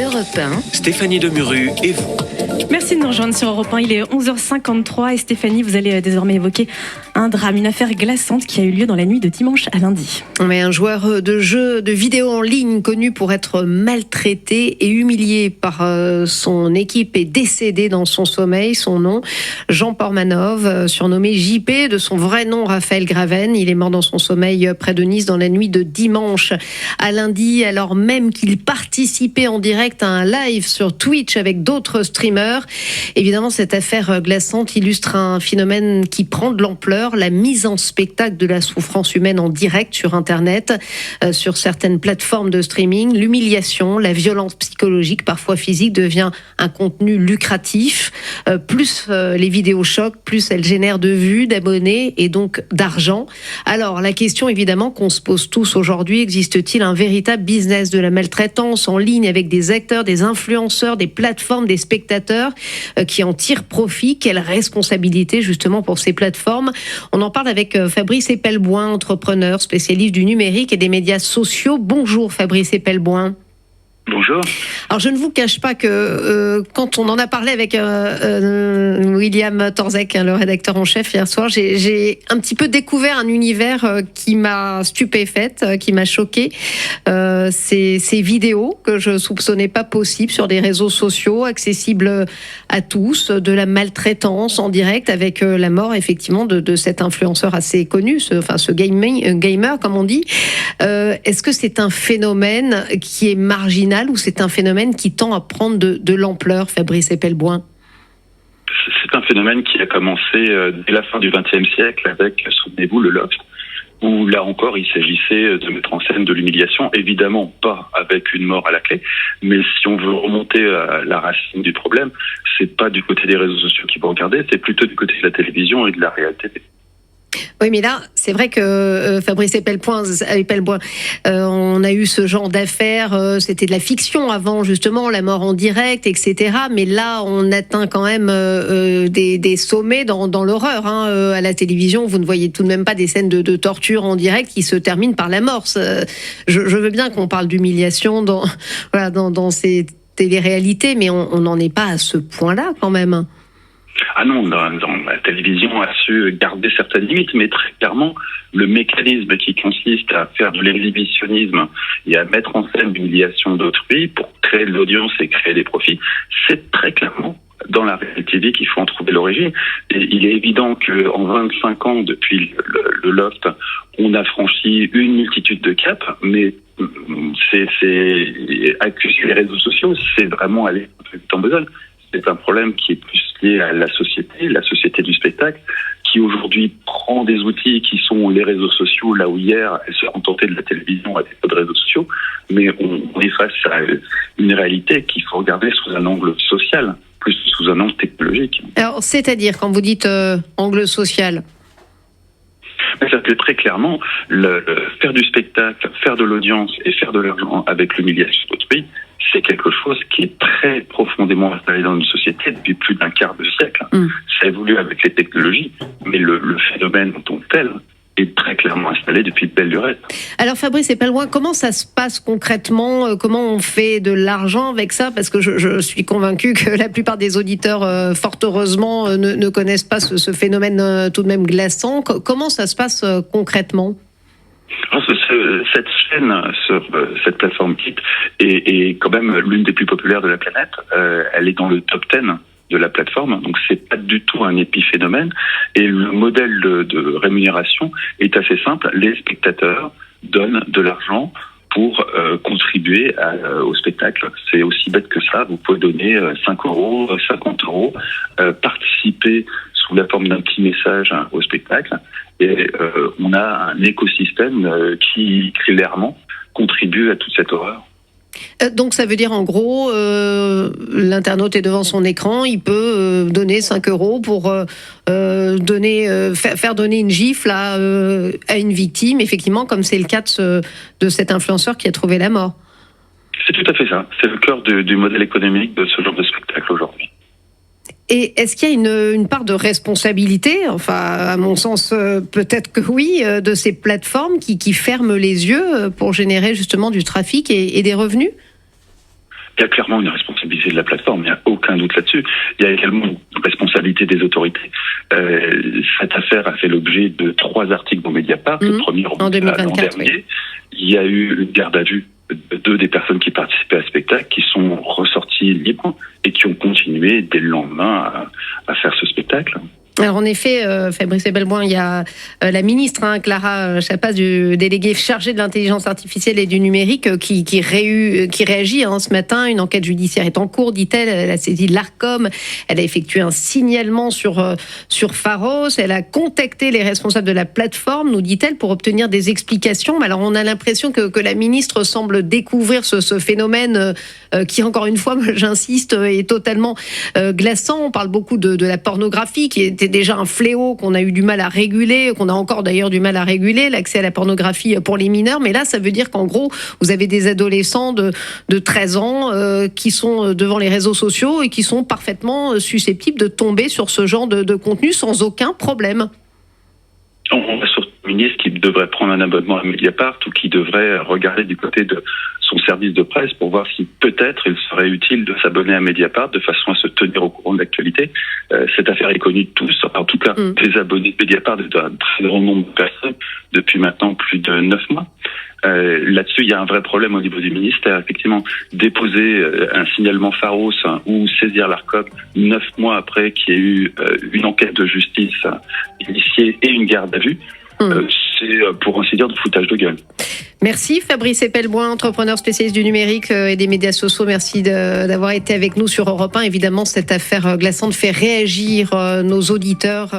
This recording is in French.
Europe 1. Stéphanie Demuru et vous. Merci de nous rejoindre sur Europe 1. Il est 11h53 et Stéphanie, vous allez désormais évoquer un drame, une affaire glaçante qui a eu lieu dans la nuit de dimanche à lundi. Mais un joueur de jeux de vidéo en ligne connu pour être maltraité et humilié par son équipe est décédé dans son sommeil. Son nom, Jean Pormanov, surnommé JP, de son vrai nom Raphaël Graven. Il est mort dans son sommeil près de Nice dans la nuit de dimanche à lundi, alors même qu'il participait en direct à un live sur Twitch avec d'autres streamers. Évidemment, cette affaire glaçante illustre un phénomène qui prend de l'ampleur, la mise en spectacle de la souffrance humaine en direct sur Internet, sur certaines plateformes de streaming. L'humiliation, la violence psychologique, parfois physique, devient un contenu lucratif. Plus les vidéos choquent, plus elles génèrent de vues, d'abonnés et donc d'argent. Alors, la question évidemment qu'on se pose tous aujourd'hui, existe-t-il un véritable business de la maltraitance en ligne avec des acteurs, des influenceurs, des plateformes, des spectateurs qui en tirent profit? Quelle responsabilité justement pour ces plateformes? On en parle avec Fabrice Epelboin, entrepreneur, spécialiste du numérique et des médias sociaux. Bonjour Fabrice Epelboin. Bonjour. Alors je ne vous cache pas que quand on en a parlé avec William Torzek, le rédacteur en chef hier soir, j'ai un petit peu découvert un univers qui m'a stupéfaite, qui m'a choquée. Ces vidéos que je soupçonnais pas possibles sur des réseaux sociaux, accessibles à tous, de la maltraitance en direct avec la mort effectivement de cet influenceur assez connu, ce gamer comme on dit. Est-ce que c'est un phénomène qui est marginal ou c'est un phénomène qui tend à prendre de l'ampleur, Fabrice Epelboin? C'est un phénomène qui a commencé dès la fin du XXe siècle avec, souvenez-vous, le Loft, où là encore il s'agissait de mettre en scène de l'humiliation, évidemment pas avec une mort à la clé, mais si on veut remonter à la racine du problème, c'est pas du côté des réseaux sociaux qu'il faut regarder, c'est plutôt du côté de la télévision et de la réalité. Oui, mais là, c'est vrai que Fabrice Epelboin, on a eu ce genre d'affaires, c'était de la fiction avant, justement, la mort en direct, etc. Mais là, on atteint quand même des sommets dans l'horreur. À la télévision, vous ne voyez tout de même pas des scènes de torture en direct qui se terminent par la mort. Je veux bien qu'on parle d'humiliation dans ces téléréalités, mais on n'en est pas à ce point-là quand même. Ah non, dans la télévision a su garder certaines limites, mais très clairement, le mécanisme qui consiste à faire de l'exhibitionnisme et à mettre en scène l'humiliation d'autrui pour créer de l'audience et créer des profits, c'est très clairement dans la réalité TV qu'il faut en trouver l'origine. Et il est évident qu'en 25 ans, depuis le Loft, on a franchi une multitude de caps, mais c'est accuser les réseaux sociaux, c'est vraiment aller un peu vite en besogne. C'est un problème qui est plus lié à la société du spectacle, qui aujourd'hui prend des outils qui sont les réseaux sociaux, là où hier elle se contentait de la télévision avec peu de réseaux sociaux, mais on est face à une réalité qu'il faut regarder sous un angle social, plus sous un angle technologique. Alors, c'est-à-dire, quand vous dites angle social? Mais ça fait très clairement, faire du spectacle, faire de l'audience et faire de l'argent avec l'humiliation d'autrui, c'est quelque chose qui est très profondément installé dans une société depuis plus d'un quart de siècle. Ça évolue avec les technologies, mais le phénomène en tant que tel est très clairement installé depuis de belle lurette. Alors Fabrice Epelboin, comment ça se passe concrètement? Comment on fait de l'argent avec ça? Parce que je suis convaincu que la plupart des auditeurs, fort heureusement, ne connaissent pas ce phénomène tout de même glaçant. Comment ça se passe concrètement? Cette chaîne sur cette plateforme Kit est quand même l'une des plus populaires de la planète. Elle est dans le top 10 de la plateforme, donc c'est pas du tout un épiphénomène. Et le modèle de rémunération est assez simple. Les spectateurs donnent de l'argent pour contribuer au spectacle. C'est aussi bête que ça. Vous pouvez donner 5 euros, 50 euros, participer sous la forme d'un petit message au spectacle. Et on a un écosystème qui clairement contribue à toute cette horreur. Donc ça veut dire en gros, l'internaute est devant son écran, il peut donner 5 euros pour faire donner une gifle à une victime, effectivement, comme c'est le cas de cet influenceur qui a trouvé la mort. C'est tout à fait ça. C'est le cœur du modèle économique de ce genre de spectacle aujourd'hui. Et est-ce qu'il y a une part de responsabilité, enfin à mon sens peut-être que oui, de ces plateformes qui ferment les yeux pour générer justement du trafic et des revenus? Il y a clairement une responsabilité de la plateforme, il n'y a aucun doute là-dessus. Il y a également une responsabilité des autorités. Cette affaire a fait l'objet de 3 articles dans Mediapart. Le premier en 2024, l'an dernier. Il y a eu une garde à vue de 2 des personnes qui participaient à ce spectacle qui sont ressorties libres et qui ont continué dès le lendemain à faire ce spectacle. Alors en effet, Fabrice Ebelboin, il y a la ministre Clara Chapas, du délégué chargé de l'intelligence artificielle et du numérique, qui réagit ce matin. Une enquête judiciaire est en cours, dit-elle. Elle a saisi l'Arcom. Elle a effectué un signalement sur Pharos. Elle a contacté les responsables de la plateforme, nous dit-elle, pour obtenir des explications. Mais alors on a l'impression que la ministre semble découvrir ce phénomène qui, encore une fois, j'insiste, est totalement glaçant. On parle beaucoup de la pornographie, qui était déjà un fléau qu'on a eu du mal à réguler, qu'on a encore d'ailleurs du mal à réguler, l'accès à la pornographie pour les mineurs. Mais là, ça veut dire qu'en gros, vous avez des adolescents de 13 ans qui sont devant les réseaux sociaux et qui sont parfaitement susceptibles de tomber sur ce genre de contenu sans aucun problème. On a surtout un ministre qui devrait prendre un abonnement à Mediapart ou qui devrait regarder du côté de son service de presse pour voir si peut-être il serait utile de s'abonner à Mediapart de façon à se tenir au courant de l'actualité. Cette affaire est connue de tous, en tout cas des abonnés de Mediapart, d'un très grand nombre de personnes depuis maintenant plus de 9 mois. Là-dessus, il y a un vrai problème au niveau du ministère. Effectivement, déposer un signalement Pharos ou saisir l'Arcom 9 mois après qu'il y ait eu une enquête de justice initiée et une garde à vue, c'est pour ainsi dire du foutage de gueule. Merci Fabrice Ebelboin, entrepreneur spécialiste du numérique et des médias sociaux. Merci d'avoir été avec nous sur Europe 1. Évidemment, cette affaire glaçante fait réagir nos auditeurs.